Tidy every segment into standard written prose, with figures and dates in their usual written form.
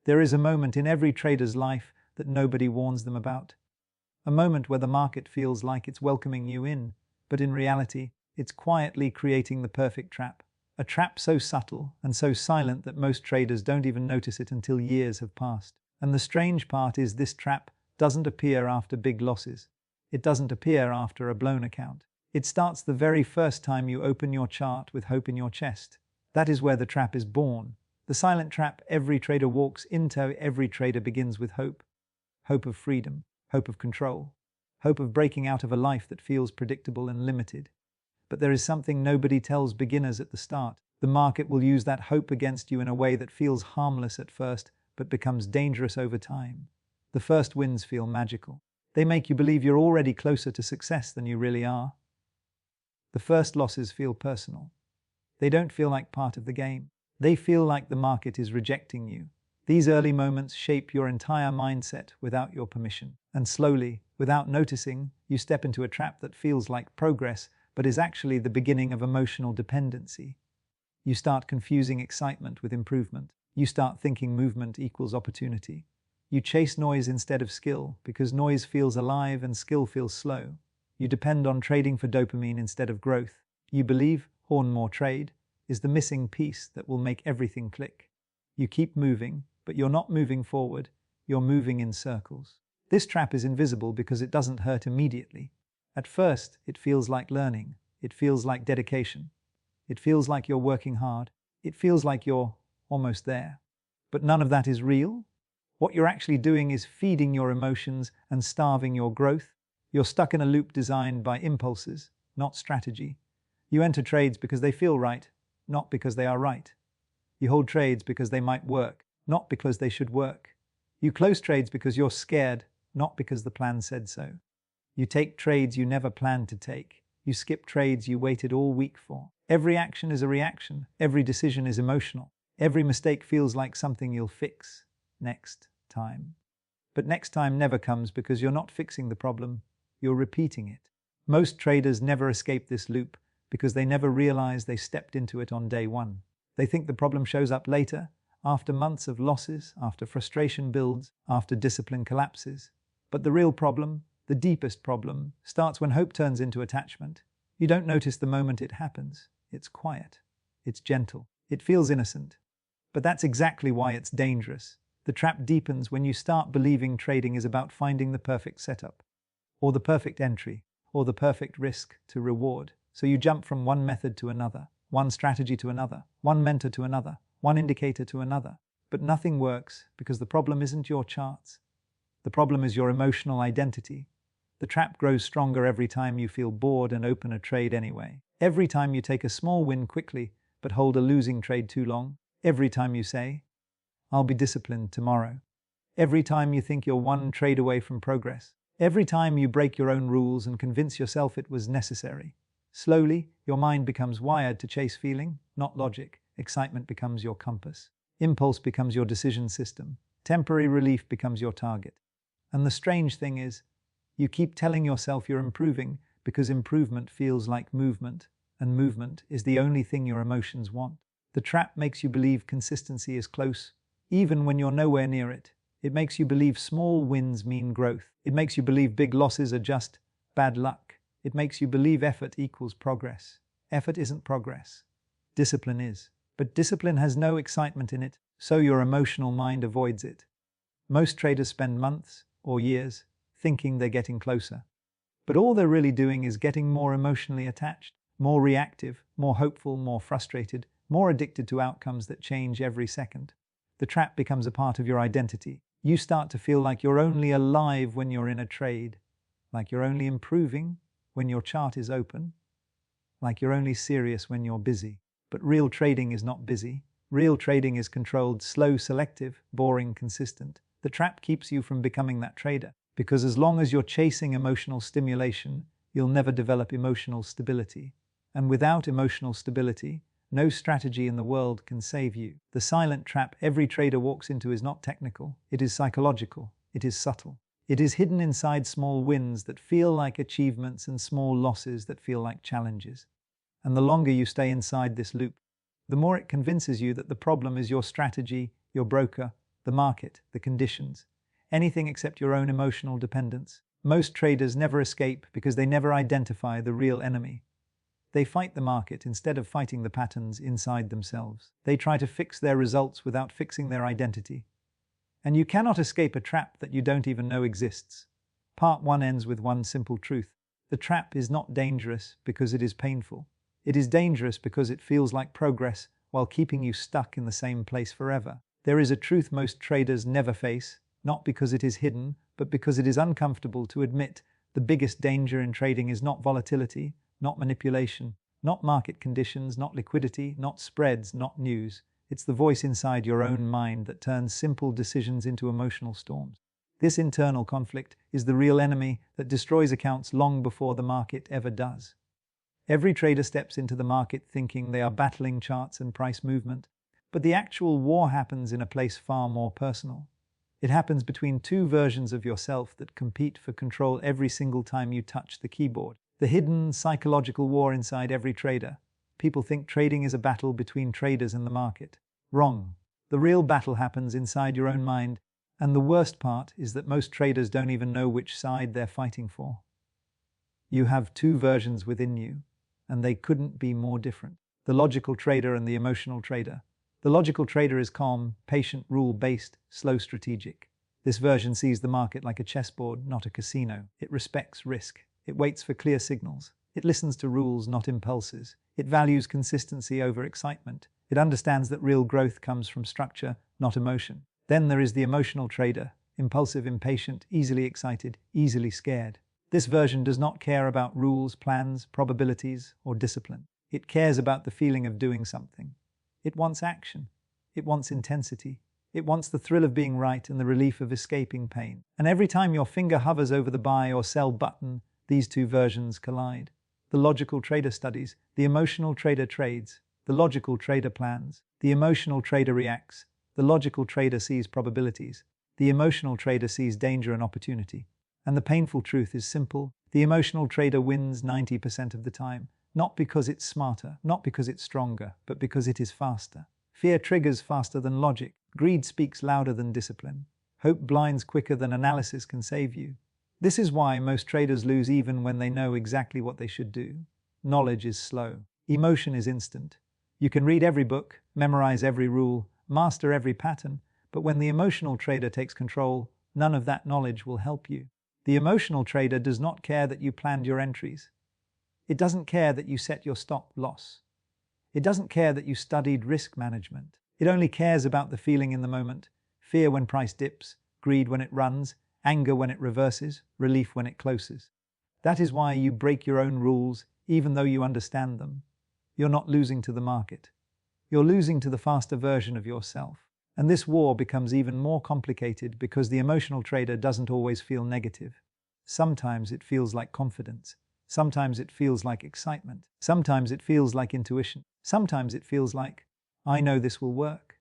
There is a moment in every trader's life that nobody warns them about. A moment where the market feels like it's welcoming you in, but in reality, it's quietly creating the perfect trap. A trap so subtle and so silent that most traders don't even notice it until years have passed. And the strange part is this trap doesn't appear after big losses. It doesn't appear after a blown account. It starts the very first time you open your chart with hope in your chest. That is where the trap is born. The silent trap every trader walks into, every trader begins with hope. Hope of freedom, hope of control, hope of breaking out of a life that feels predictable and limited. But there is something nobody tells beginners at the start. The market will use that hope against you in a way that feels harmless at first, but becomes dangerous over time. The first wins feel magical. They make you believe you're already closer to success than you really are. The first losses feel personal. They don't feel like part of the game. They feel like the market is rejecting you. These early moments shape your entire mindset without your permission. And slowly, without noticing, you step into a trap that feels like progress, but is actually the beginning of emotional dependency. You start confusing excitement with improvement. You start thinking movement equals opportunity. You chase noise instead of skill, because noise feels alive and skill feels slow. You depend on trading for dopamine instead of growth. You believe, earn more trade, is the missing piece that will make everything click. You keep moving, but you're not moving forward, you're moving in circles. This trap is invisible because it doesn't hurt immediately. At first, it feels like learning. It feels like dedication. It feels like you're working hard. It feels like you're almost there. But none of that is real. What you're actually doing is feeding your emotions and starving your growth. You're stuck in a loop designed by impulses, not strategy. You enter trades because they feel right, not because they are right. You hold trades because they might work, not because they should work. You close trades because you're scared, not because the plan said so. You take trades you never planned to take. You skip trades you waited all week for. Every action is a reaction. Every decision is emotional. Every mistake feels like something you'll fix next time. But next time never comes because you're not fixing the problem, you're repeating it. Most traders never escape this loop because they never realize they stepped into it on day one. They think the problem shows up later, after months of losses, after frustration builds, after discipline collapses. But the real problem, the deepest problem, starts when hope turns into attachment. You don't notice the moment it happens. It's quiet. It's gentle. It feels innocent. But that's exactly why it's dangerous. The trap deepens when you start believing trading is about finding the perfect setup, or the perfect entry, or the perfect risk to reward. So you jump from one method to another, one strategy to another, one mentor to another, one indicator to another. But nothing works because the problem isn't your charts. The problem is your emotional identity. The trap grows stronger every time you feel bored and open a trade anyway. Every time you take a small win quickly but hold a losing trade too long. Every time you say, I'll be disciplined tomorrow. Every time you think you're one trade away from progress. Every time you break your own rules and convince yourself it was necessary. Slowly, your mind becomes wired to chase feeling, not logic. Excitement becomes your compass. Impulse becomes your decision system. Temporary relief becomes your target. And the strange thing is, you keep telling yourself you're improving because improvement feels like movement, and movement is the only thing your emotions want. The trap makes you believe consistency is close, even when you're nowhere near it. It makes you believe small wins mean growth. It makes you believe big losses are just bad luck. It makes you believe effort equals progress. Effort isn't progress. Discipline is. But discipline has no excitement in it, so your emotional mind avoids it. Most traders spend months or years thinking they're getting closer. But all they're really doing is getting more emotionally attached, more reactive, more hopeful, more frustrated, more addicted to outcomes that change every second. The trap becomes a part of your identity. You start to feel like you're only alive when you're in a trade, like you're only improving when your chart is open, like you're only serious when you're busy. But real trading is not busy. Real trading is controlled, slow, selective, boring, consistent. The trap keeps you from becoming that trader, because as long as you're chasing emotional stimulation, you'll never develop emotional stability. And without emotional stability, no strategy in the world can save you. The silent trap every trader walks into is not technical. It is psychological. It is subtle. It is hidden inside small wins that feel like achievements and small losses that feel like challenges. And the longer you stay inside this loop, the more it convinces you that the problem is your strategy, your broker, the market, the conditions, anything except your own emotional dependence. Most traders never escape because they never identify the real enemy. They fight the market instead of fighting the patterns inside themselves. They try to fix their results without fixing their identity. And you cannot escape a trap that you don't even know exists. Part 1 ends with one simple truth. The trap is not dangerous because it is painful. It is dangerous because it feels like progress while keeping you stuck in the same place forever. There is a truth most traders never face, not because it is hidden, but because it is uncomfortable to admit. The biggest danger in trading is not volatility, not manipulation, not market conditions, not liquidity, not spreads, not news. It's the voice inside your own mind that turns simple decisions into emotional storms. This internal conflict is the real enemy that destroys accounts long before the market ever does. Every trader steps into the market thinking they are battling charts and price movement, but the actual war happens in a place far more personal. It happens between two versions of yourself that compete for control every single time you touch the keyboard. The hidden psychological war inside every trader. People think trading is a battle between traders and the market. Wrong. The real battle happens inside your own mind, and the worst part is that most traders don't even know which side they're fighting for. You have two versions within you, and they couldn't be more different. The logical trader and the emotional trader. The logical trader is calm, patient, rule-based, slow, strategic. This version sees the market like a chessboard, not a casino. It respects risk. It waits for clear signals. It listens to rules, not impulses. It values consistency over excitement. It understands that real growth comes from structure, not emotion. Then there is the emotional trader, impulsive, impatient, easily excited, easily scared. This version does not care about rules, plans, probabilities, or discipline. It cares about the feeling of doing something. It wants action. It wants intensity. It wants the thrill of being right and the relief of escaping pain. And every time your finger hovers over the buy or sell button, these two versions collide. The logical trader studies, the emotional trader trades, the logical trader plans, the emotional trader reacts, the logical trader sees probabilities, the emotional trader sees danger and opportunity. And the painful truth is simple: the emotional trader wins 90% of the time, not because it's smarter, not because it's stronger, but because it is faster. Fear triggers faster than logic. Greed speaks louder than discipline. Hope blinds quicker than analysis can save you. This is why most traders lose even when they know exactly what they should do. Knowledge is slow. Emotion is instant. You can read every book, memorize every rule, master every pattern, but when the emotional trader takes control, none of that knowledge will help you. The emotional trader does not care that you planned your entries. It doesn't care that you set your stop loss. It doesn't care that you studied risk management. It only cares about the feeling in the moment: fear when price dips, greed when it runs, anger when it reverses, relief when it closes. That is why you break your own rules, even though you understand them. You're not losing to the market. You're losing to the faster version of yourself. And this war becomes even more complicated because the emotional trader doesn't always feel negative. Sometimes it feels like confidence. Sometimes it feels like excitement. Sometimes it feels like intuition. Sometimes it feels like, I know this will work.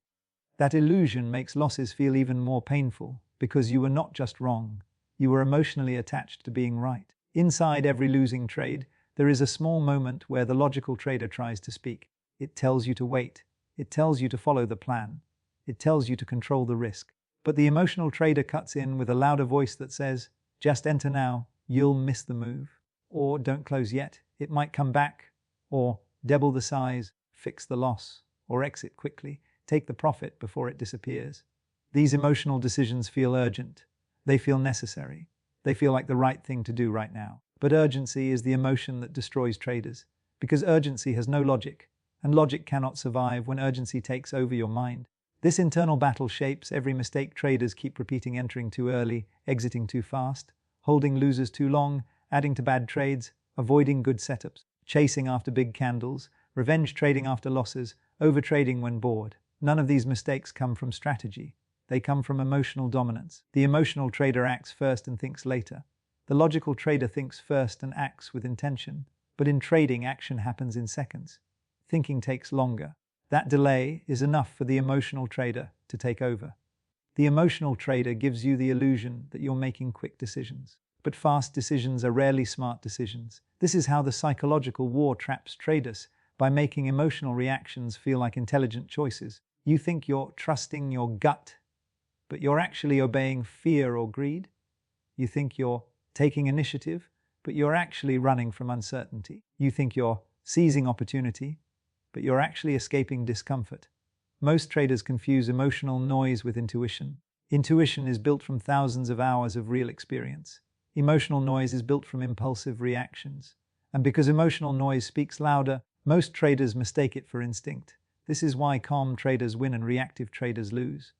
That illusion makes losses feel even more painful because you were not just wrong, you were emotionally attached to being right. Inside every losing trade, there is a small moment where the logical trader tries to speak. It tells you to wait. It tells you to follow the plan. It tells you to control the risk. But the emotional trader cuts in with a louder voice that says, just enter now, you'll miss the move. Or don't close yet, it might come back. Or double the size, fix the loss. Or exit quickly, take the profit before it disappears. These emotional decisions feel urgent. They feel necessary. They feel like the right thing to do right now. But urgency is the emotion that destroys traders, because urgency has no logic, and logic cannot survive when urgency takes over your mind. This internal battle shapes every mistake traders keep repeating: entering too early, exiting too fast, holding losers too long, adding to bad trades, avoiding good setups, chasing after big candles, revenge trading after losses, overtrading when bored. None of these mistakes come from strategy. They come from emotional dominance. The emotional trader acts first and thinks later. The logical trader thinks first and acts with intention. But in trading, action happens in seconds. Thinking takes longer. That delay is enough for the emotional trader to take over. The emotional trader gives you the illusion that you're making quick decisions. But fast decisions are rarely smart decisions. This is how the psychological war traps traders, by making emotional reactions feel like intelligent choices. You think you're trusting your gut, but you're actually obeying fear or greed. You think you're taking initiative, but you're actually running from uncertainty. You think you're seizing opportunity, but you're actually escaping discomfort. Most traders confuse emotional noise with intuition. Intuition is built from thousands of hours of real experience. Emotional noise is built from impulsive reactions. And because emotional noise speaks louder, most traders mistake it for instinct. This is why calm traders win and reactive traders lose.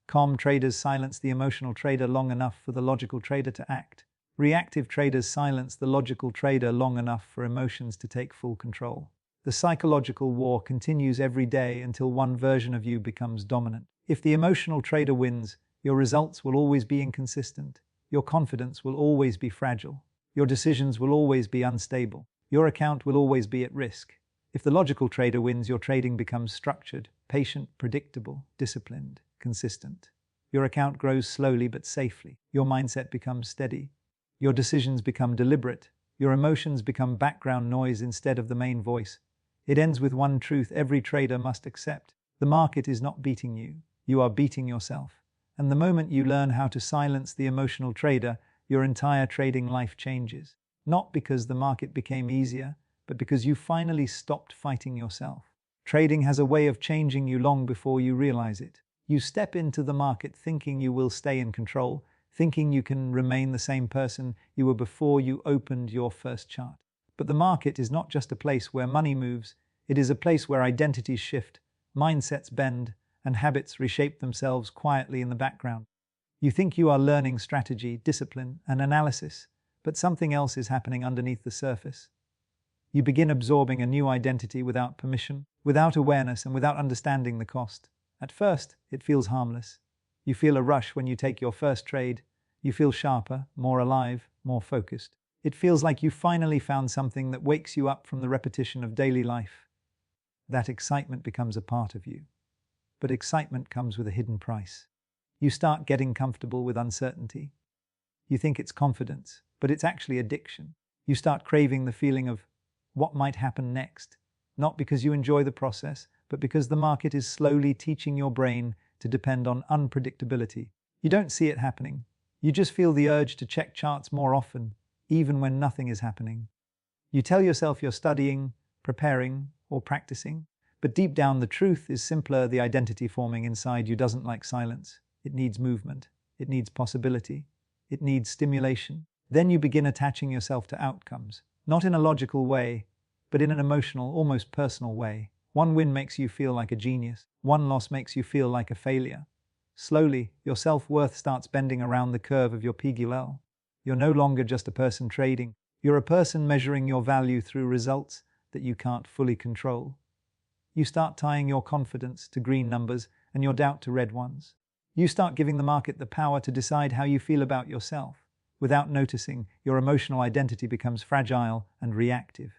Calm traders silence the emotional trader long enough for the logical trader to act. Reactive traders silence the logical trader long enough for emotions to take full control. The psychological war continues every day until one version of you becomes dominant. If the emotional trader wins, your results will always be inconsistent. Your confidence will always be fragile. Your decisions will always be unstable. Your account will always be at risk. If the logical trader wins, your trading becomes structured, patient, predictable, disciplined, consistent. Your account grows slowly but safely. Your mindset becomes steady. Your decisions become deliberate. Your emotions become background noise instead of the main voice. It ends with one truth every trader must accept. The market is not beating you. You are beating yourself. And the moment you learn how to silence the emotional trader, your entire trading life changes. Not because the market became easier, but because you finally stopped fighting yourself. Trading has a way of changing you long before you realize it. You step into the market thinking you will stay in control, thinking you can remain the same person you were before you opened your first chart. But the market is not just a place where money moves, it is a place where identities shift, mindsets bend, and habits reshape themselves quietly in the background. You think you are learning strategy, discipline, and analysis, but something else is happening underneath the surface. You begin absorbing a new identity without permission, without awareness, and without understanding the cost. At first, it feels harmless. You feel a rush when you take your first trade. You feel sharper, more alive, more focused. It feels like you finally found something that wakes you up from the repetition of daily life. That excitement becomes a part of you. But excitement comes with a hidden price. You start getting comfortable with uncertainty. You think it's confidence, but it's actually addiction. You start craving the feeling of what might happen next, not because you enjoy the process, but because the market is slowly teaching your brain to depend on unpredictability. You don't see it happening. You just feel the urge to check charts more often, even when nothing is happening. You tell yourself you're studying, preparing, or practicing, but deep down the truth is simpler. The identity forming inside you doesn't like silence. It needs movement. It needs possibility. It needs stimulation. Then you begin attaching yourself to outcomes, not in a logical way, but in an emotional, almost personal way. One win makes you feel like a genius. One loss makes you feel like a failure. Slowly, your self-worth starts bending around the curve of your PGL. You're no longer just a person trading. You're a person measuring your value through results that you can't fully control. You start tying your confidence to green numbers and your doubt to red ones. You start giving the market the power to decide how you feel about yourself. Without noticing, your emotional identity becomes fragile and reactive.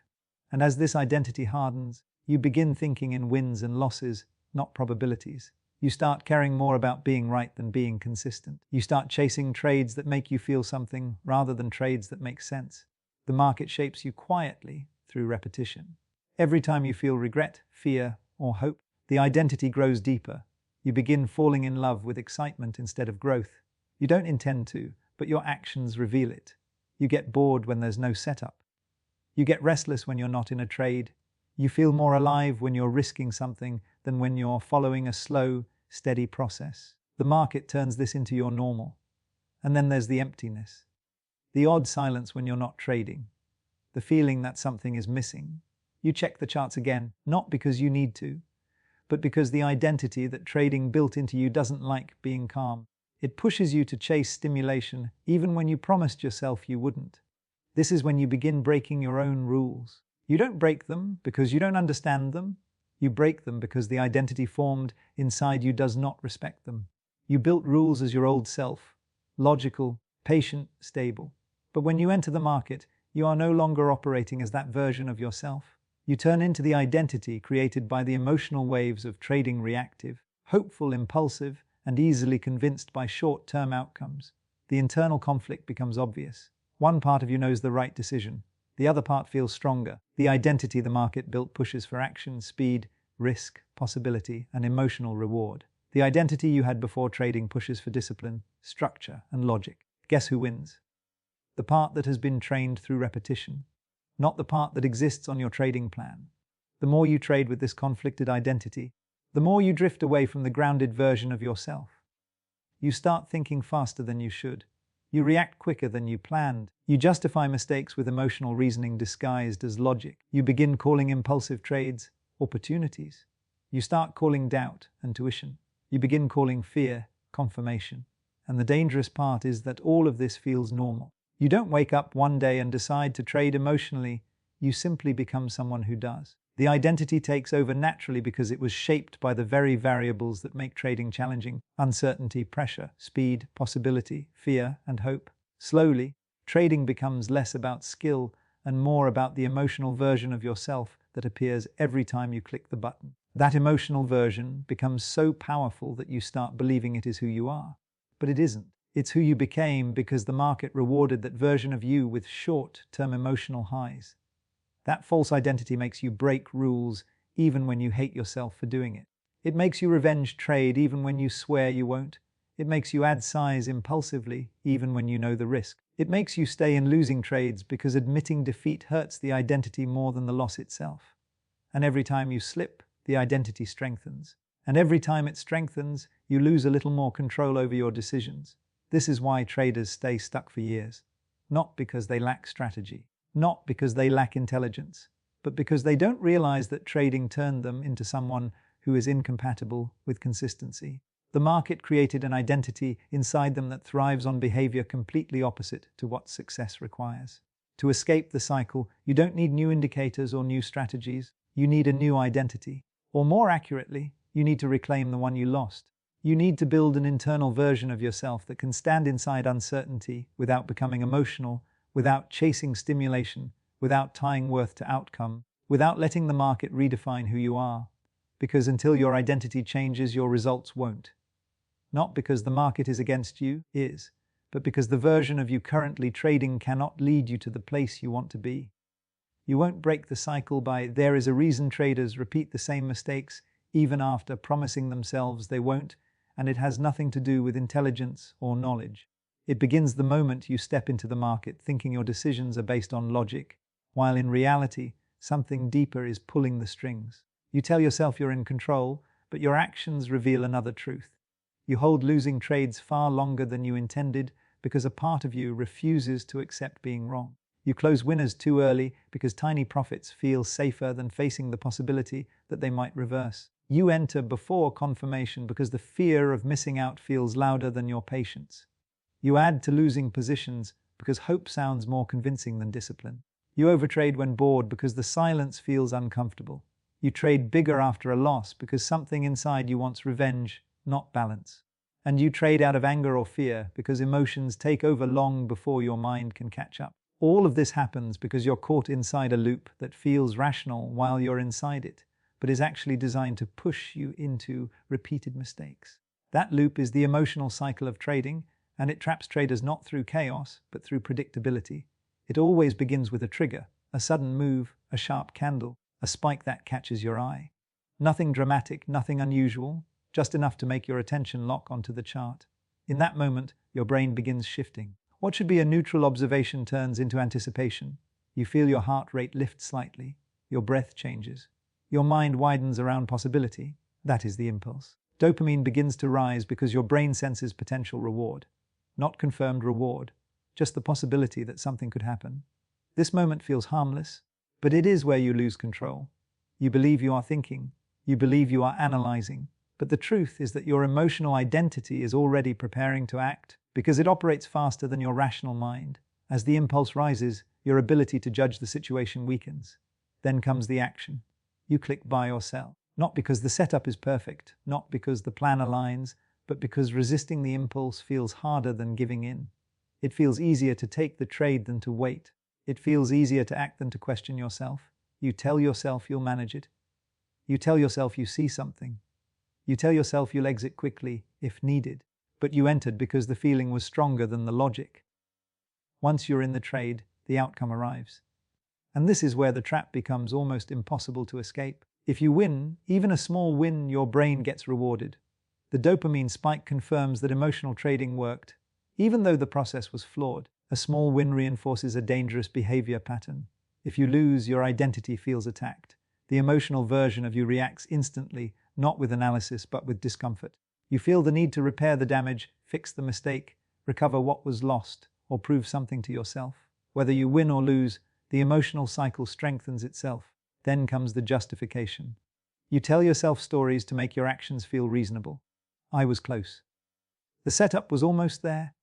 And as this identity hardens, you begin thinking in wins and losses, not probabilities. You start caring more about being right than being consistent. You start chasing trades that make you feel something rather than trades that make sense. The market shapes you quietly through repetition. Every time you feel regret, fear, or hope, the identity grows deeper. You begin falling in love with excitement instead of growth. You don't intend to, but your actions reveal it. You get bored when there's no setup. You get restless when you're not in a trade. You feel more alive when you're risking something than when you're following a slow, steady process. The market turns this into your normal. And then there's the emptiness. The odd silence when you're not trading. The feeling that something is missing. You check the charts again, not because you need to, but because the identity that trading built into you doesn't like being calm. It pushes you to chase stimulation even when you promised yourself you wouldn't. This is when you begin breaking your own rules. You don't break them because you don't understand them. You break them because the identity formed inside you does not respect them. You built rules as your old self, logical, patient, stable. But when you enter the market, you are no longer operating as that version of yourself. You turn into the identity created by the emotional waves of trading reactive, hopeful, impulsive, and easily convinced by short-term outcomes. The internal conflict becomes obvious. One part of you knows the right decision. The other part feels stronger. The identity the market built pushes for action, speed, risk, possibility, and emotional reward. The identity you had before trading pushes for discipline, structure, and logic. Guess who wins? The part that has been trained through repetition, not the part that exists on your trading plan. The more you trade with this conflicted identity, the more you drift away from the grounded version of yourself. You start thinking faster than you should. You react quicker than you planned. You justify mistakes with emotional reasoning disguised as logic. You begin calling impulsive trades opportunities. You start calling doubt intuition. You begin calling fear confirmation. And the dangerous part is that all of this feels normal. You don't wake up one day and decide to trade emotionally. You simply become someone who does. The identity takes over naturally because it was shaped by the very variables that make trading challenging: uncertainty, pressure, speed, possibility, fear, and hope. Slowly, trading becomes less about skill and more about the emotional version of yourself that appears every time you click the button. That emotional version becomes so powerful that you start believing it is who you are. But it isn't. It's who you became because the market rewarded that version of you with short-term emotional highs. That false identity makes you break rules even when you hate yourself for doing it. It makes you revenge trade even when you swear you won't. It makes you add size impulsively even when you know the risk. It makes you stay in losing trades because admitting defeat hurts the identity more than the loss itself. And every time you slip, the identity strengthens. And every time it strengthens, you lose a little more control over your decisions. This is why traders stay stuck for years. Not because they lack strategy, not because they lack intelligence, but because they don't realize that trading turned them into someone who is incompatible with consistency. The market created an identity inside them that thrives on behavior completely opposite to what success requires. To escape the cycle, you don't need new indicators or new strategies. You need a new identity. Or more accurately, you need to reclaim the one you lost. You need to build an internal version of yourself that can stand inside uncertainty without becoming emotional, without chasing stimulation, without tying worth to outcome, without letting the market redefine who you are. Because until your identity changes, your results won't. Not because the market is against you, but because the version of you currently trading cannot lead you to the place you want to be. You won't break the cycle by "there is a reason traders repeat the same mistakes even after promising themselves they won't," and it has nothing to do with intelligence or knowledge. It begins the moment you step into the market thinking your decisions are based on logic, while in reality, something deeper is pulling the strings. You tell yourself you're in control, but your actions reveal another truth. You hold losing trades far longer than you intended because a part of you refuses to accept being wrong. You close winners too early because tiny profits feel safer than facing the possibility that they might reverse. You enter before confirmation because the fear of missing out feels louder than your patience. You add to losing positions because hope sounds more convincing than discipline. You overtrade when bored because the silence feels uncomfortable. You trade bigger after a loss because something inside you wants revenge, not balance. And you trade out of anger or fear because emotions take over long before your mind can catch up. All of this happens because you're caught inside a loop that feels rational while you're inside it, but is actually designed to push you into repeated mistakes. That loop is the emotional cycle of trading, and it traps traders not through chaos, but through predictability. It always begins with a trigger, a sudden move, a sharp candle, a spike that catches your eye. Nothing dramatic, nothing unusual, just enough to make your attention lock onto the chart. In that moment, your brain begins shifting. What should be a neutral observation turns into anticipation. You feel your heart rate lift slightly. Your breath changes. Your mind widens around possibility. That is the impulse. Dopamine begins to rise because your brain senses potential reward. Not confirmed reward, just the possibility that something could happen. This moment feels harmless, but it is where you lose control. You believe you are thinking. You believe you are analyzing. But the truth is that your emotional identity is already preparing to act because it operates faster than your rational mind. As the impulse rises, your ability to judge the situation weakens. Then comes the action. You click buy or sell. Not because the setup is perfect, not because the plan aligns, but because resisting the impulse feels harder than giving in. It feels easier to take the trade than to wait. It feels easier to act than to question yourself. You tell yourself you'll manage it. You tell yourself you see something. You tell yourself you'll exit quickly if needed. But you entered because the feeling was stronger than the logic. Once you're in the trade, the outcome arrives. And this is where the trap becomes almost impossible to escape. If you win, even a small win, your brain gets rewarded. The dopamine spike confirms that emotional trading worked. Even though the process was flawed, a small win reinforces a dangerous behavior pattern. If you lose, your identity feels attacked. The emotional version of you reacts instantly, not with analysis but with discomfort. You feel the need to repair the damage, fix the mistake, recover what was lost, or prove something to yourself. Whether you win or lose, the emotional cycle strengthens itself. Then comes the justification. You tell yourself stories to make your actions feel reasonable. I was close. The setup was almost there.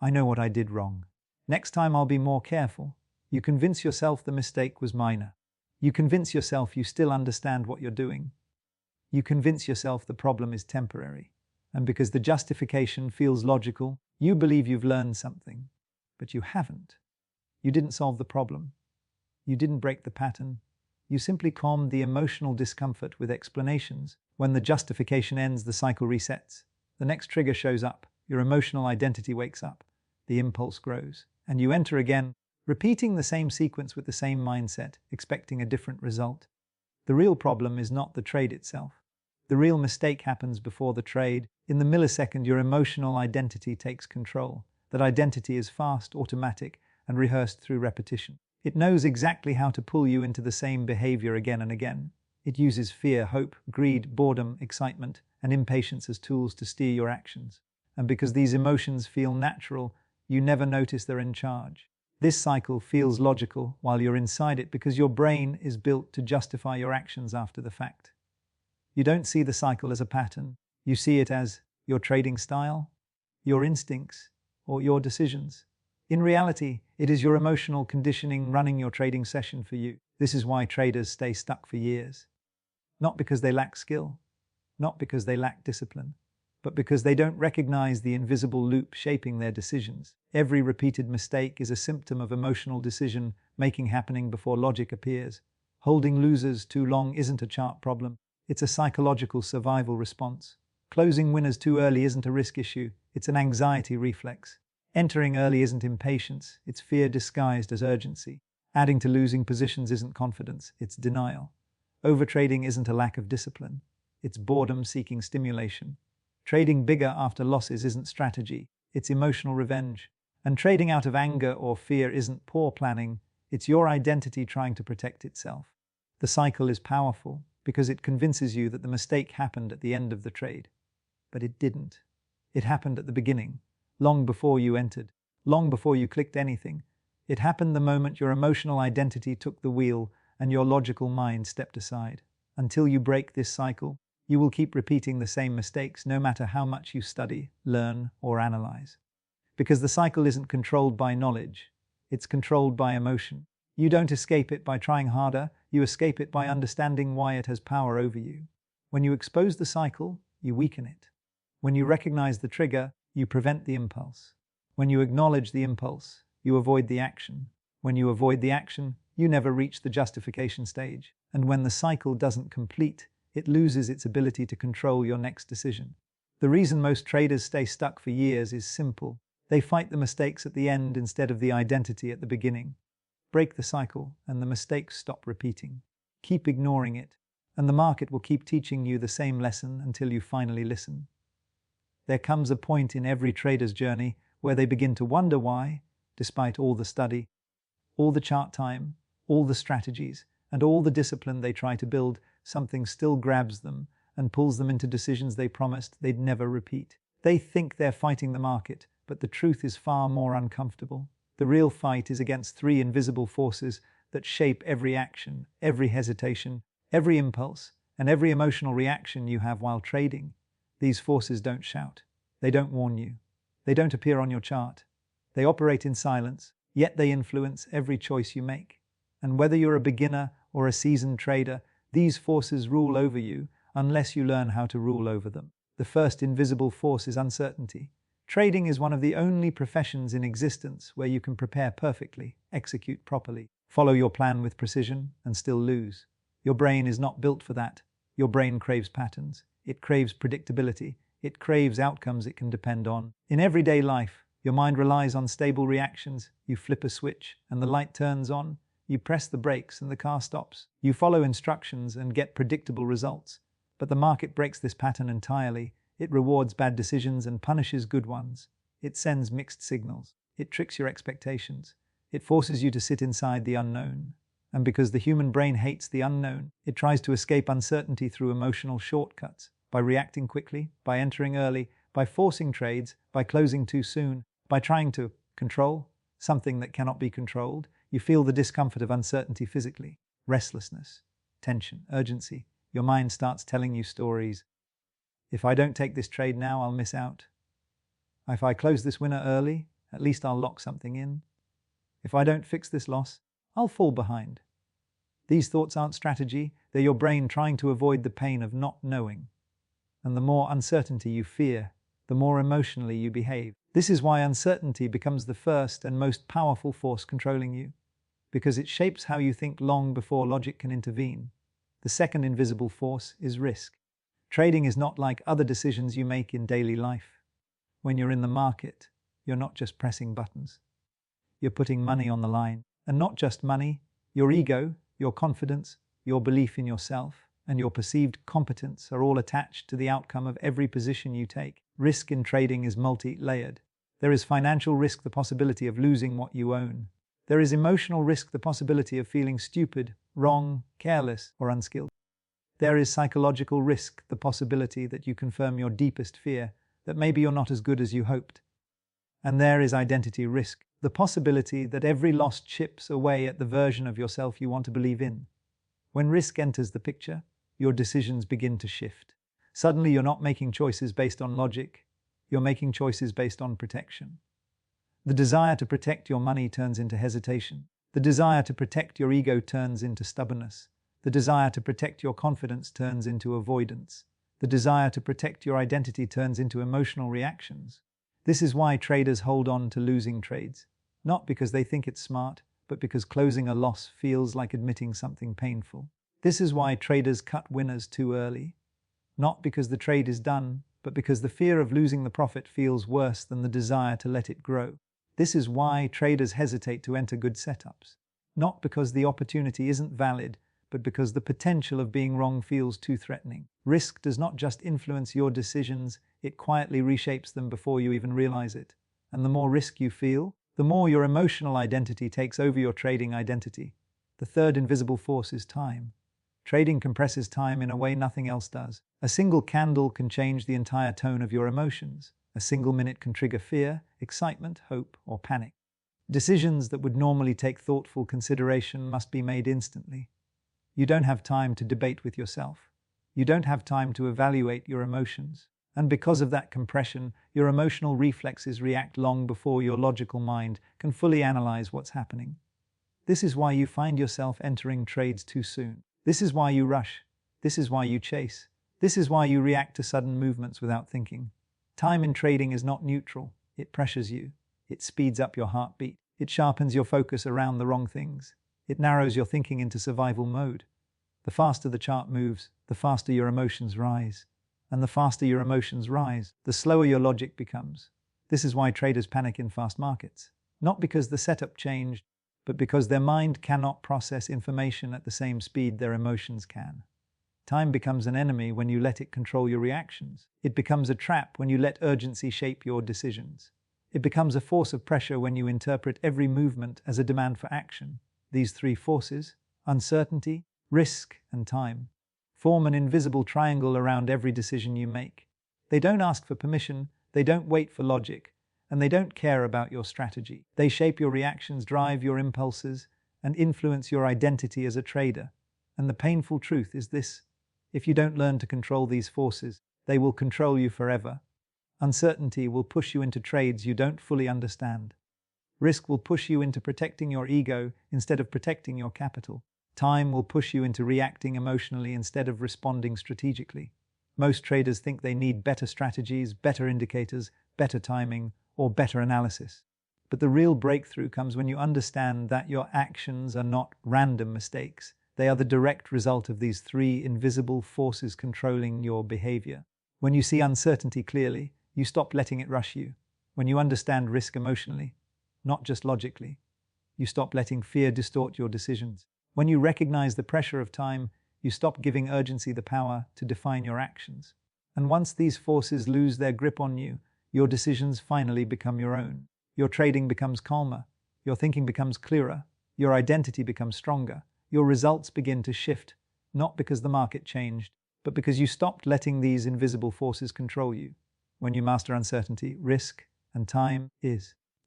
I know what I did wrong. Next time I'll be more careful. You convince yourself the mistake was minor. You convince yourself you still understand what you're doing. You convince yourself the problem is temporary. And because the justification feels logical, you believe you've learned something. But you haven't. You didn't solve the problem. You didn't break the pattern. You simply calmed the emotional discomfort with explanations. When the justification ends, the cycle resets. The next trigger shows up. Your emotional identity wakes up. The impulse grows. And you enter again, repeating the same sequence with the same mindset, expecting a different result. The real problem is not the trade itself. The real mistake happens before the trade. In the millisecond, your emotional identity takes control. That identity is fast, automatic, and rehearsed through repetition. It knows exactly how to pull you into the same behavior again and again. It uses fear, hope, greed, boredom, excitement, and impatience as tools to steer your actions. And because these emotions feel natural, you never notice they're in charge. This cycle feels logical while you're inside it because your brain is built to justify your actions after the fact. You don't see the cycle as a pattern. You see it as your trading style, your instincts, or your decisions. In reality, it is your emotional conditioning running your trading session for you. This is why traders stay stuck for years. Not because they lack skill, not because they lack discipline, but because they don't recognize the invisible loop shaping their decisions. Every repeated mistake is a symptom of emotional decision-making happening before logic appears. Holding losers too long isn't a chart problem. It's a psychological survival response. Closing winners too early isn't a risk issue. It's an anxiety reflex. Entering early isn't impatience. It's fear disguised as urgency. Adding to losing positions isn't confidence. It's denial. Overtrading isn't a lack of discipline. It's boredom seeking stimulation. Trading bigger after losses isn't strategy. It's emotional revenge. And trading out of anger or fear isn't poor planning. It's your identity trying to protect itself. The cycle is powerful because it convinces you that the mistake happened at the end of the trade. But it didn't. It happened at the beginning, long before you entered, long before you clicked anything. It happened the moment your emotional identity took the wheel and your logical mind stepped aside. Until you break this cycle, you will keep repeating the same mistakes no matter how much you study, learn, or analyze. Because the cycle isn't controlled by knowledge, it's controlled by emotion. You don't escape it by trying harder, you escape it by understanding why it has power over you. When you expose the cycle, you weaken it. When you recognize the trigger, you prevent the impulse. When you acknowledge the impulse, you avoid the action. When you avoid the action, you never reach the justification stage. And when the cycle doesn't complete, it loses its ability to control your next decision. The reason most traders stay stuck for years is simple. They fight the mistakes at the end instead of the identity at the beginning. Break the cycle, and the mistakes stop repeating. Keep ignoring it, and the market will keep teaching you the same lesson until you finally listen. There comes a point in every trader's journey where they begin to wonder why, despite all the study, all the chart time, all the strategies, and all the discipline they try to build, something still grabs them and pulls them into decisions they promised they'd never repeat. They think they're fighting the market, but the truth is far more uncomfortable. The real fight is against three invisible forces that shape every action, every hesitation, every impulse, and every emotional reaction you have while trading. These forces don't shout. They don't warn you. They don't appear on your chart. They operate in silence, yet they influence every choice you make. And whether you're a beginner or a seasoned trader, these forces rule over you unless you learn how to rule over them. The first invisible force is uncertainty. Trading is one of the only professions in existence where you can prepare perfectly, execute properly, follow your plan with precision, and still lose. Your brain is not built for that. Your brain craves patterns. It craves predictability. It craves outcomes it can depend on. In everyday life, your mind relies on stable reactions. You flip a switch and the light turns on. You press the brakes and the car stops. You follow instructions and get predictable results. But the market breaks this pattern entirely. It rewards bad decisions and punishes good ones. It sends mixed signals. It tricks your expectations. It forces you to sit inside the unknown. And because the human brain hates the unknown, it tries to escape uncertainty through emotional shortcuts, by reacting quickly, by entering early, by forcing trades, by closing too soon, by trying to control something that cannot be controlled. You feel the discomfort of uncertainty physically, restlessness, tension, urgency. Your mind starts telling you stories. If I don't take this trade now, I'll miss out. If I close this winner early, at least I'll lock something in. If I don't fix this loss, I'll fall behind. These thoughts aren't strategy, they're your brain trying to avoid the pain of not knowing. And the more uncertainty you fear, the more emotionally you behave. This is why uncertainty becomes the first and most powerful force controlling you, because it shapes how you think long before logic can intervene. The second invisible force is risk. Trading is not like other decisions you make in daily life. When you're in the market, you're not just pressing buttons. You're putting money on the line. And not just money, your ego, your confidence, your belief in yourself, and your perceived competence are all attached to the outcome of every position you take. Risk in trading is multi-layered. There is financial risk, the possibility of losing what you own. There is emotional risk, the possibility of feeling stupid, wrong, careless, or unskilled. There is psychological risk, the possibility that you confirm your deepest fear, that maybe you're not as good as you hoped. And there is identity risk, the possibility that every loss chips away at the version of yourself you want to believe in. When risk enters the picture, your decisions begin to shift. Suddenly you're not making choices based on logic, you're making choices based on protection. The desire to protect your money turns into hesitation. The desire to protect your ego turns into stubbornness. The desire to protect your confidence turns into avoidance. The desire to protect your identity turns into emotional reactions. This is why traders hold on to losing trades, not because they think it's smart, but because closing a loss feels like admitting something painful. This is why traders cut winners too early, not because the trade is done, but because the fear of losing the profit feels worse than the desire to let it grow. This is why traders hesitate to enter good setups, not because the opportunity isn't valid, but because the potential of being wrong feels too threatening. Risk does not just influence your decisions, it quietly reshapes them before you even realize it. And the more risk you feel, the more your emotional identity takes over your trading identity. The third invisible force is time. Trading compresses time in a way nothing else does. A single candle can change the entire tone of your emotions. A single minute can trigger fear, excitement, hope, or panic. Decisions that would normally take thoughtful consideration must be made instantly. You don't have time to debate with yourself. You don't have time to evaluate your emotions. And because of that compression, your emotional reflexes react long before your logical mind can fully analyze what's happening. This is why you find yourself entering trades too soon. This is why you rush. This is why you chase. This is why you react to sudden movements without thinking. Time in trading is not neutral. It pressures you. It speeds up your heartbeat. It sharpens your focus around the wrong things. It narrows your thinking into survival mode. The faster the chart moves, the faster your emotions rise. And the faster your emotions rise, the slower your logic becomes. This is why traders panic in fast markets. Not because the setup changed, but because their mind cannot process information at the same speed their emotions can. Time becomes an enemy when you let it control your reactions. It becomes a trap when you let urgency shape your decisions. It becomes a force of pressure when you interpret every movement as a demand for action. These three forces, uncertainty, risk, and time, form an invisible triangle around every decision you make. They don't ask for permission, they don't wait for logic, and they don't care about your strategy. They shape your reactions, drive your impulses, and influence your identity as a trader. And the painful truth is this: if you don't learn to control these forces, they will control you forever. Uncertainty will push you into trades you don't fully understand. Risk will push you into protecting your ego instead of protecting your capital. Time will push you into reacting emotionally instead of responding strategically. Most traders think they need better strategies, better indicators, better timing, or better analysis. But the real breakthrough comes when you understand that your actions are not random mistakes. They are the direct result of these three invisible forces controlling your behavior. When you see uncertainty clearly, you stop letting it rush you. When you understand risk emotionally, not just logically, you stop letting fear distort your decisions. When you recognize the pressure of time, you stop giving urgency the power to define your actions. And once these forces lose their grip on you, your decisions finally become your own. Your trading becomes calmer, your thinking becomes clearer, your identity becomes stronger, your results begin to shift, not because the market changed, but because you stopped letting these invisible forces control you. When you master uncertainty, risk, and time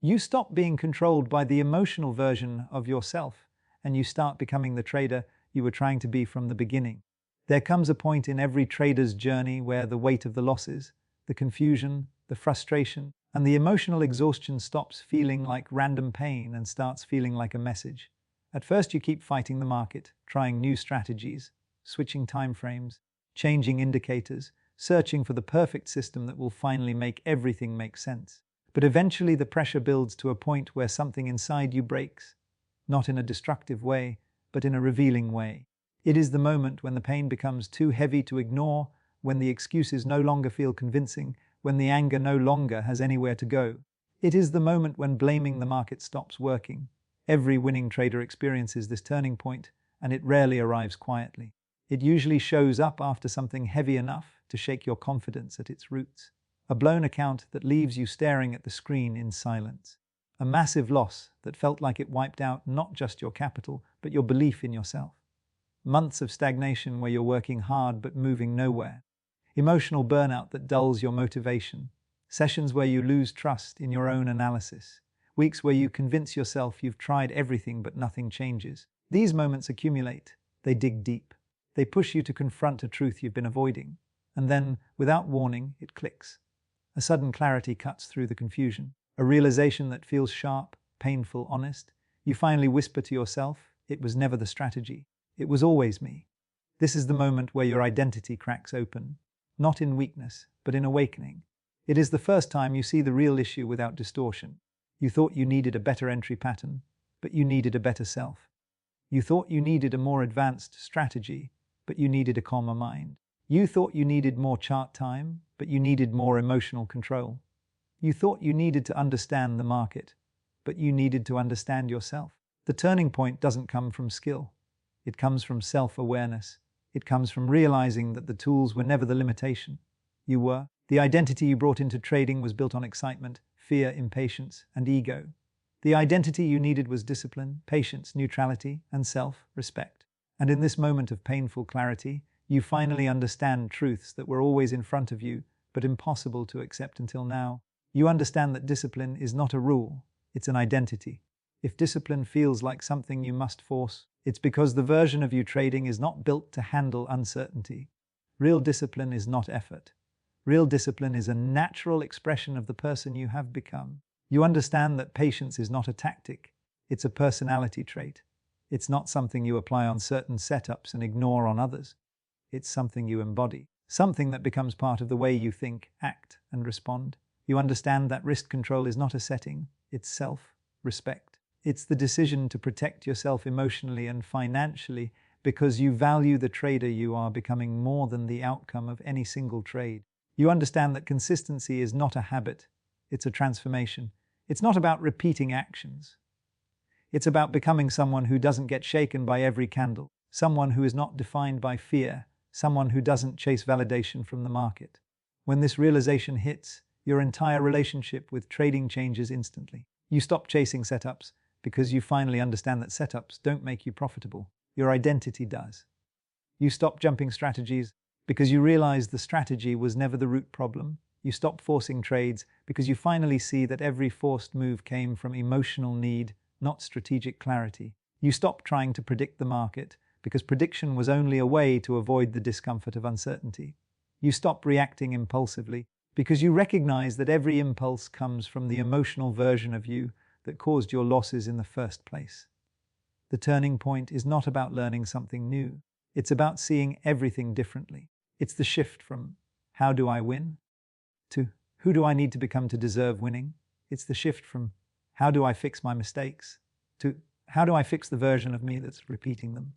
you stop being controlled by the emotional version of yourself, and you start becoming the trader you were trying to be from the beginning. There comes a point in every trader's journey where the weight of the losses, the confusion, the frustration, and the emotional exhaustion stops feeling like random pain and starts feeling like a message. At first you keep fighting the market, trying new strategies, switching time frames, changing indicators, searching for the perfect system that will finally make everything make sense. But eventually the pressure builds to a point where something inside you breaks, not in a destructive way, but in a revealing way. It is the moment when the pain becomes too heavy to ignore, when the excuses no longer feel convincing, when the anger no longer has anywhere to go. It is the moment when blaming the market stops working. Every winning trader experiences this turning point, and it rarely arrives quietly. It usually shows up after something heavy enough to shake your confidence at its roots. A blown account that leaves you staring at the screen in silence. A massive loss that felt like it wiped out not just your capital, but your belief in yourself. Months of stagnation where you're working hard but moving nowhere. Emotional burnout that dulls your motivation. Sessions where you lose trust in your own analysis. Weeks where you convince yourself you've tried everything but nothing changes. These moments accumulate. They dig deep. They push you to confront a truth you've been avoiding. And then, without warning, it clicks. A sudden clarity cuts through the confusion. A realization that feels sharp, painful, honest. You finally whisper to yourself, it was never the strategy. It was always me. This is the moment where your identity cracks open. Not in weakness, but in awakening. It is the first time you see the real issue without distortion. You thought you needed a better entry pattern, but you needed a better self. You thought you needed a more advanced strategy, but you needed a calmer mind. You thought you needed more chart time, but you needed more emotional control. You thought you needed to understand the market, but you needed to understand yourself. The turning point doesn't come from skill. It comes from self-awareness. It comes from realizing that the tools were never the limitation. You were. The identity you brought into trading was built on excitement, fear, impatience, and ego. The identity you needed was discipline, patience, neutrality, and self-respect. And in this moment of painful clarity, you finally understand truths that were always in front of you, but impossible to accept until now. You understand that discipline is not a rule, it's an identity. If discipline feels like something you must force, it's because the version of you trading is not built to handle uncertainty. Real discipline is not effort. Real discipline is a natural expression of the person you have become. You understand that patience is not a tactic, it's a personality trait. It's not something you apply on certain setups and ignore on others. It's something you embody, something that becomes part of the way you think, act, and respond. You understand that risk control is not a setting, it's self-respect. It's the decision to protect yourself emotionally and financially because you value the trader you are becoming more than the outcome of any single trade. You understand that consistency is not a habit, it's a transformation. It's not about repeating actions. It's about becoming someone who doesn't get shaken by every candle, someone who is not defined by fear, someone who doesn't chase validation from the market. When this realization hits, your entire relationship with trading changes instantly. You stop chasing setups because you finally understand that setups don't make you profitable. Your identity does. You stop jumping strategies because you realize the strategy was never the root problem. You stop forcing trades because you finally see that every forced move came from emotional need, not strategic clarity. You stop trying to predict the market because prediction was only a way to avoid the discomfort of uncertainty. You stop reacting impulsively because you recognize that every impulse comes from the emotional version of you that caused your losses in the first place. The turning point is not about learning something new. It's about seeing everything differently. It's the shift from "how do I win?" to "who do I need to become to deserve winning?" It's the shift from "how do I fix my mistakes?" to "how do I fix the version of me that's repeating them?"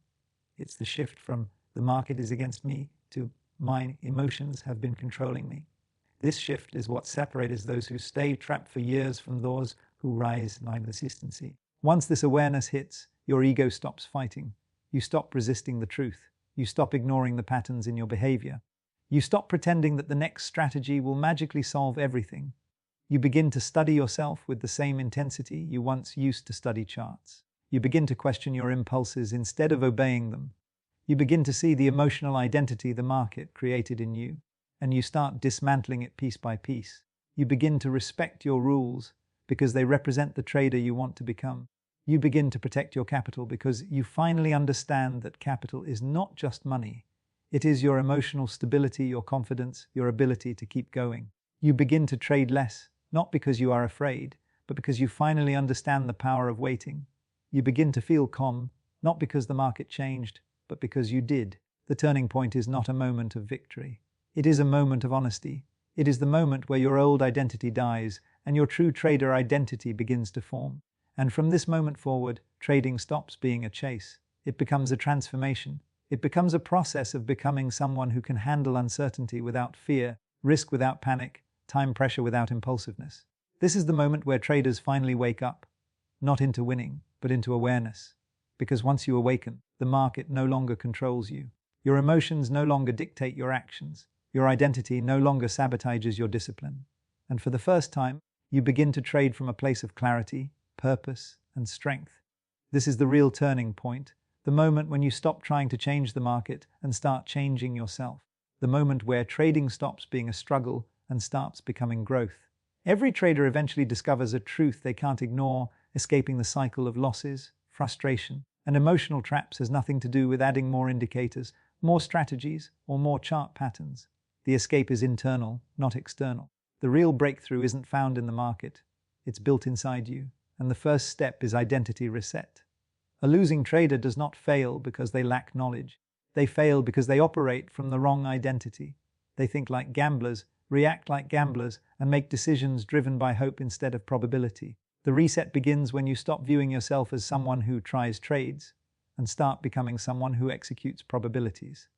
It's the shift from "the market is against me" to "my emotions have been controlling me." This shift is what separates those who stay trapped for years from those who rise in consistency. Once this awareness hits, your ego stops fighting. You stop resisting the truth. You stop ignoring the patterns in your behavior. You stop pretending that the next strategy will magically solve everything. You begin to study yourself with the same intensity you once used to study charts. You begin to question your impulses instead of obeying them. You begin to see the emotional identity the market created in you, and you start dismantling it piece by piece. You begin to respect your rules because they represent the trader you want to become. You begin to protect your capital because you finally understand that capital is not just money. It is your emotional stability, your confidence, your ability to keep going. You begin to trade less, not because you are afraid, but because you finally understand the power of waiting. You begin to feel calm, not because the market changed, but because you did. The turning point is not a moment of victory. It is a moment of honesty. It is the moment where your old identity dies and your true trader identity begins to form. And from this moment forward, trading stops being a chase. It becomes a transformation. It becomes a process of becoming someone who can handle uncertainty without fear, risk without panic, time pressure without impulsiveness. This is the moment where traders finally wake up, not into winning, but into awareness. Because once you awaken, the market no longer controls you. Your emotions no longer dictate your actions. Your identity no longer sabotages your discipline. And for the first time, you begin to trade from a place of clarity, purpose, and strength. This is the real turning point, the moment when you stop trying to change the market and start changing yourself. The moment where trading stops being a struggle and starts becoming growth. Every trader eventually discovers a truth they can't ignore. Escaping the cycle of losses, frustration, and emotional traps has nothing to do with adding more indicators, more strategies, or more chart patterns. The escape is internal, not external. The real breakthrough isn't found in the market. It's built inside you. And the first step is identity reset. A losing trader does not fail because they lack knowledge. They fail because they operate from the wrong identity. They think like gamblers, react like gamblers, and make decisions driven by hope instead of probability. The reset begins when you stop viewing yourself as someone who tries trades and start becoming someone who executes probabilities.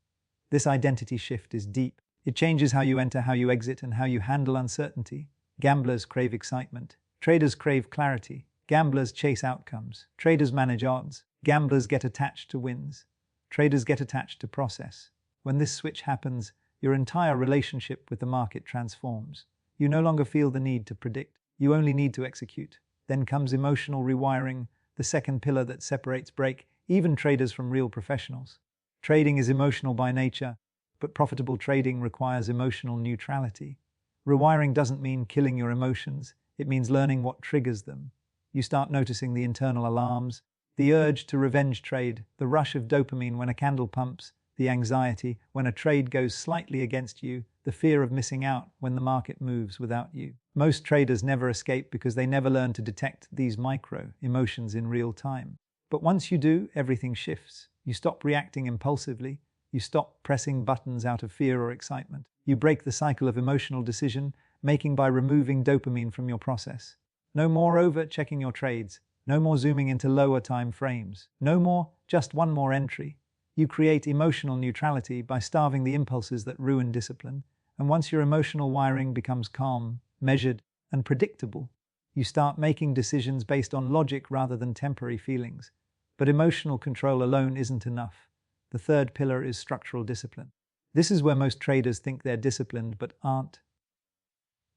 This identity shift is deep. It changes how you enter, how you exit, and how you handle uncertainty. Gamblers crave excitement. Traders crave clarity. Gamblers chase outcomes. Traders manage odds. Gamblers get attached to wins. Traders get attached to process. When this switch happens, your entire relationship with the market transforms. You no longer feel the need to predict. You only need to execute. Then comes emotional rewiring, the second pillar that separates break-even traders from real professionals. Trading is emotional by nature, but profitable trading requires emotional neutrality. Rewiring doesn't mean killing your emotions. It means learning what triggers them. You start noticing the internal alarms, the urge to revenge trade, the rush of dopamine when a candle pumps, the anxiety when a trade goes slightly against you, the fear of missing out when the market moves without you. Most traders never escape because they never learn to detect these micro-emotions in real time. But once you do, everything shifts. You stop reacting impulsively. You stop pressing buttons out of fear or excitement. You break the cycle of emotional decision-making by removing dopamine from your process. No more over-checking your trades. No more zooming into lower time frames. No more just one more entry. You create emotional neutrality by starving the impulses that ruin discipline. And once your emotional wiring becomes calm, measured, and predictable, you start making decisions based on logic rather than temporary feelings. But emotional control alone isn't enough. The third pillar is structural discipline. This is where most traders think they're disciplined but aren't.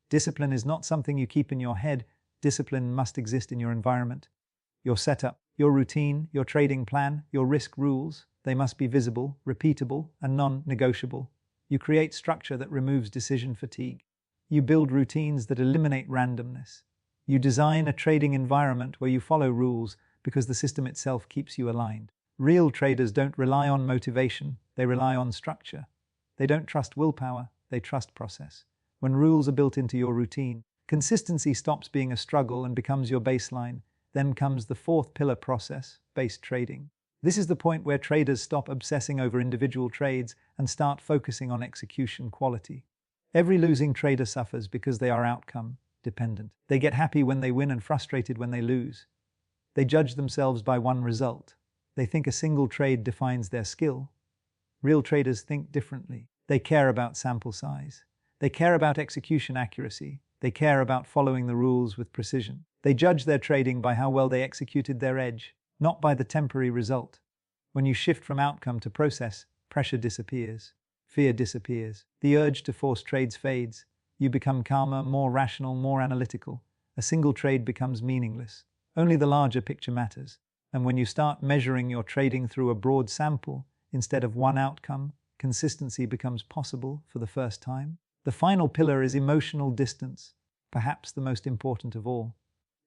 Discipline is not something you keep in your head. Discipline must exist in your environment. Your setup, your routine, your trading plan, your risk rules, they must be visible, repeatable, and non-negotiable. You create structure that removes decision fatigue. You build routines that eliminate randomness. You design a trading environment where you follow rules because the system itself keeps you aligned. Real traders don't rely on motivation, they rely on structure. They don't trust willpower, they trust process. When rules are built into your routine, consistency stops being a struggle and becomes your baseline. Then comes the fourth pillar, process-based trading. This is the point where traders stop obsessing over individual trades and start focusing on execution quality. Every losing trader suffers because they are outcome dependent. They get happy when they win and frustrated when they lose. They judge themselves by one result. They think a single trade defines their skill. Real traders think differently. They care about sample size. They care about execution accuracy. They care about following the rules with precision. They judge their trading by how well they executed their edge, not by the temporary result. When you shift from outcome to process, pressure disappears. Fear disappears. The urge to force trades fades. You become calmer, more rational, more analytical. A single trade becomes meaningless. Only the larger picture matters. And when you start measuring your trading through a broad sample, instead of one outcome, consistency becomes possible for the first time. The final pillar is emotional distance, perhaps the most important of all.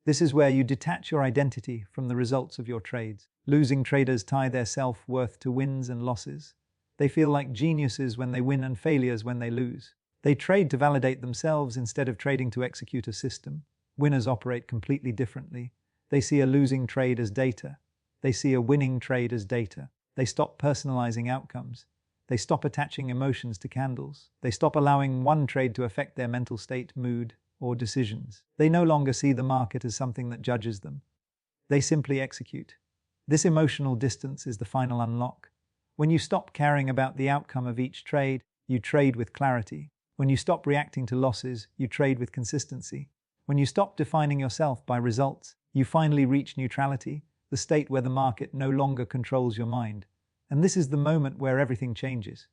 This is where you detach your identity from the results of your trades. Losing traders tie their self-worth to wins and losses. They feel like geniuses when they win and failures when they lose. They trade to validate themselves instead of trading to execute a system. Winners operate completely differently. They see a losing trade as data. They see a winning trade as data. They stop personalizing outcomes. They stop attaching emotions to candles. They stop allowing one trade to affect their mental state, mood, or decisions. They no longer see the market as something that judges them. They simply execute. This emotional distance is the final unlock. When you stop caring about the outcome of each trade, you trade with clarity. When you stop reacting to losses, you trade with consistency. When you stop defining yourself by results, you finally reach neutrality, the state where the market no longer controls your mind. And this is the moment where everything changes.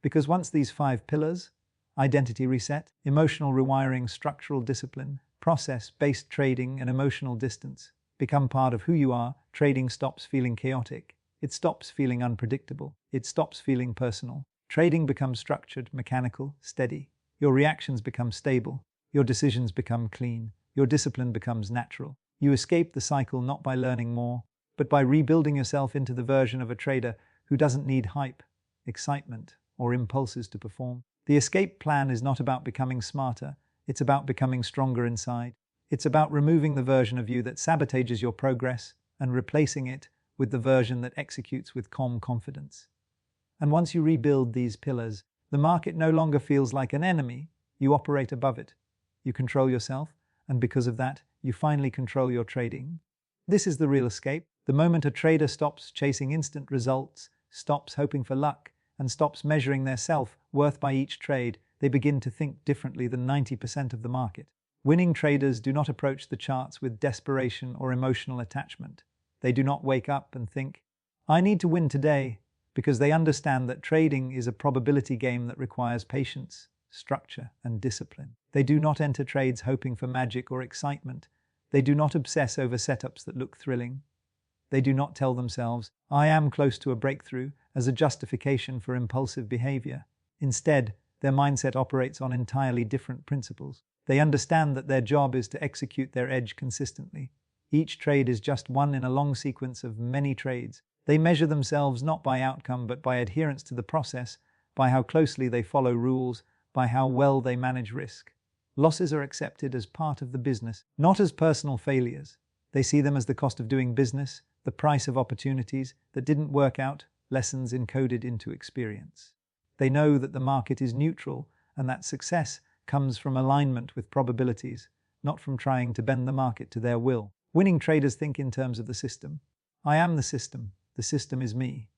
Because once these 5 pillars, identity reset, emotional rewiring, structural discipline, process-based trading, and emotional distance, become part of who you are, trading stops feeling chaotic. It stops feeling unpredictable. It stops feeling personal. Trading becomes structured, mechanical, steady. Your reactions become stable. Your decisions become clean. Your discipline becomes natural. You escape the cycle not by learning more, but by rebuilding yourself into the version of a trader who doesn't need hype, excitement, or impulses to perform. The escape plan is not about becoming smarter. It's about becoming stronger inside. It's about removing the version of you that sabotages your progress and replacing it with the version that executes with calm confidence. And once you rebuild these pillars, the market no longer feels like an enemy. You operate above it. You control yourself, and because of that, you finally control your trading. This is the real escape. The moment a trader stops chasing instant results, stops hoping for luck, and stops measuring their self-worth by each trade, they begin to think differently than 90% of the market. Winning traders do not approach the charts with desperation or emotional attachment. They do not wake up and think, "I need to win today," because they understand that trading is a probability game that requires patience, structure, and discipline. They do not enter trades hoping for magic or excitement. They do not obsess over setups that look thrilling. They do not tell themselves, "I am close to a breakthrough," as a justification for impulsive behavior. Instead, their mindset operates on entirely different principles. They understand that their job is to execute their edge consistently. Each trade is just one in a long sequence of many trades. They measure themselves not by outcome but by adherence to the process, by how closely they follow rules, by how well they manage risk. Losses are accepted as part of the business, not as personal failures. They see them as the cost of doing business, the price of opportunities that didn't work out, lessons encoded into experience. They know that the market is neutral and that success comes from alignment with probabilities, not from trying to bend the market to their will. Winning traders think in terms of the system. I am the system is me.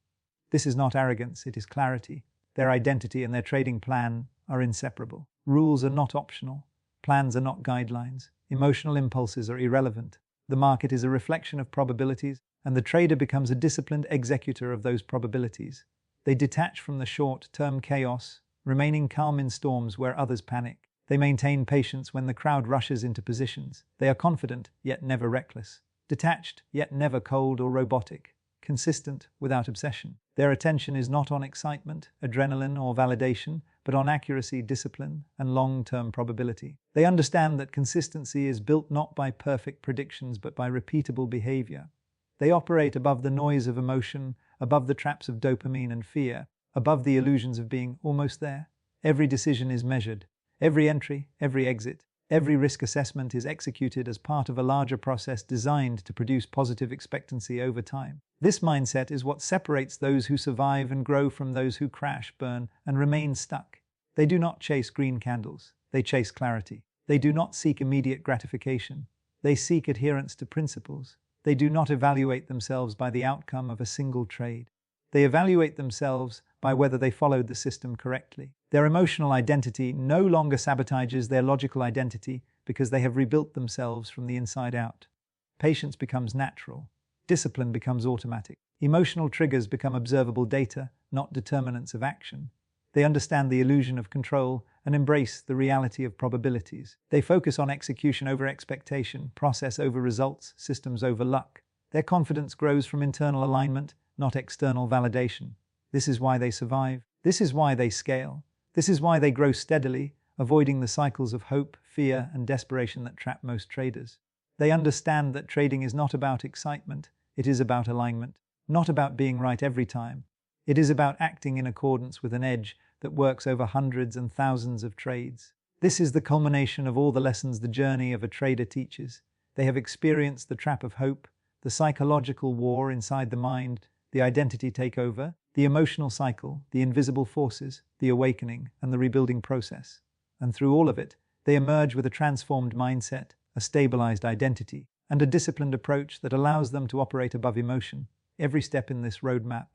This is not arrogance, it is clarity. Their identity and their trading plan are inseparable. Rules are not optional. Plans are not guidelines. Emotional impulses are irrelevant. The market is a reflection of probabilities, and the trader becomes a disciplined executor of those probabilities. They detach from the short-term chaos, remaining calm in storms where others panic. They maintain patience when the crowd rushes into positions. They are confident, yet never reckless. Detached, yet never cold or robotic. Consistent, without obsession. Their attention is not on excitement, adrenaline, or validation, but on accuracy, discipline, and long-term probability. They understand that consistency is built not by perfect predictions, but by repeatable behavior. They operate above the noise of emotion, above the traps of dopamine and fear, above the illusions of being almost there. Every decision is measured. Every entry, every exit, every risk assessment is executed as part of a larger process designed to produce positive expectancy over time. This mindset is what separates those who survive and grow from those who crash, burn, and remain stuck. They do not chase green candles. They chase clarity. They do not seek immediate gratification. They seek adherence to principles. They do not evaluate themselves by the outcome of a single trade. They evaluate themselves by whether they followed the system correctly. Their emotional identity no longer sabotages their logical identity because they have rebuilt themselves from the inside out. Patience becomes natural. Discipline becomes automatic. Emotional triggers become observable data, not determinants of action. They understand the illusion of control and embrace the reality of probabilities. They focus on execution over expectation, process over results, systems over luck. Their confidence grows from internal alignment, not external validation. This is why they survive. This is why they scale. This is why they grow steadily, avoiding the cycles of hope, fear, and desperation that trap most traders. They understand that trading is not about excitement, it is about alignment, not about being right every time. It is about acting in accordance with an edge that works over hundreds and thousands of trades. This is the culmination of all the lessons the journey of a trader teaches. They have experienced the trap of hope, the psychological war inside the mind, the identity takeover, the emotional cycle, the invisible forces, the awakening, and the rebuilding process. And through all of it, they emerge with a transformed mindset, a stabilized identity, and a disciplined approach that allows them to operate above emotion. Every step in this roadmap,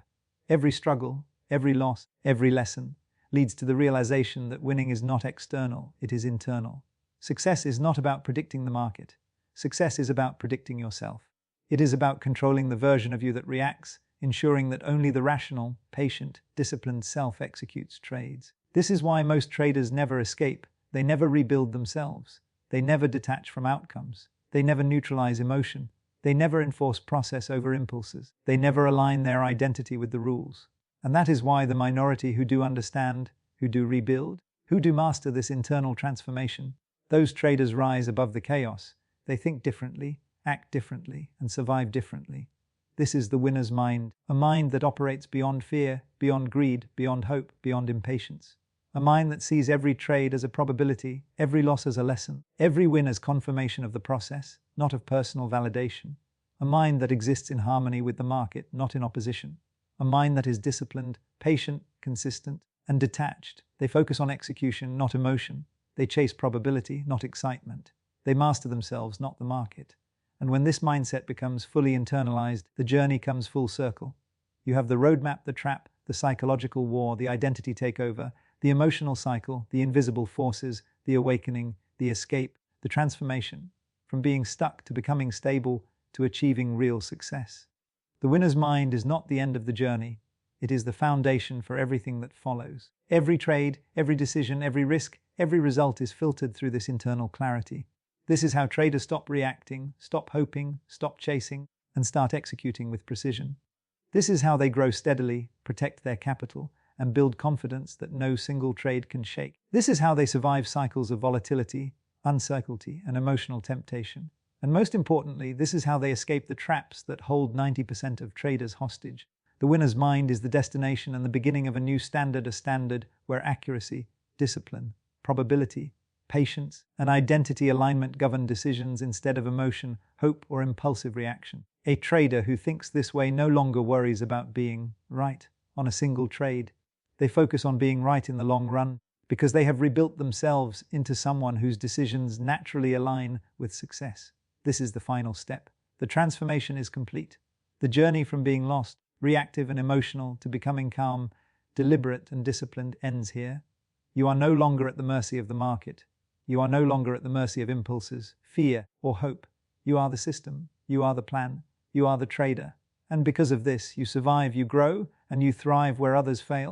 every struggle, every loss, every lesson, leads to the realization that winning is not external, it is internal. Success is not about predicting the market. Success is about predicting yourself. It is about controlling the version of you that reacts, ensuring that only the rational, patient, disciplined self executes trades. This is why most traders never escape. They never rebuild themselves. They never detach from outcomes. They never neutralize emotion. They never enforce process over impulses. They never align their identity with the rules. And that is why the minority who do understand, who do rebuild, who do master this internal transformation, those traders rise above the chaos. They think differently, act differently, and survive differently. This is the winner's mind, a mind that operates beyond fear, beyond greed, beyond hope, beyond impatience. A mind that sees every trade as a probability, every loss as a lesson, every win as confirmation of the process, not of personal validation. A mind that exists in harmony with the market, not in opposition. A mind that is disciplined, patient, consistent, and detached. They focus on execution, not emotion. They chase probability, not excitement. They master themselves, not the market. And when this mindset becomes fully internalized, the journey comes full circle. You have the roadmap, the trap, the psychological war, the identity takeover, the emotional cycle, the invisible forces, the awakening, the escape, the transformation, from being stuck to becoming stable to achieving real success. The winner's mind is not the end of the journey. It is the foundation for everything that follows. Every trade, every decision, every risk, every result is filtered through this internal clarity. This is how traders stop reacting, stop hoping, stop chasing, and start executing with precision. This is how they grow steadily, protect their capital, and build confidence that no single trade can shake. This is how they survive cycles of volatility, uncertainty, and emotional temptation. And most importantly, this is how they escape the traps that hold 90% of traders hostage. The winner's mind is the destination and the beginning of a new standard, a standard where accuracy, discipline, probability, patience, and identity alignment govern decisions instead of emotion, hope, or impulsive reaction. A trader who thinks this way no longer worries about being right on a single trade. They focus on being right in the long run because they have rebuilt themselves into someone whose decisions naturally align with success. This is the final step. The transformation is complete. The journey from being lost, reactive and emotional, to becoming calm, deliberate and disciplined ends here. You are no longer at the mercy of the market. You are no longer at the mercy of impulses, fear, or hope. You are the system. You are the plan. You are the trader. And because of this, you survive, you grow, and you thrive where others fail.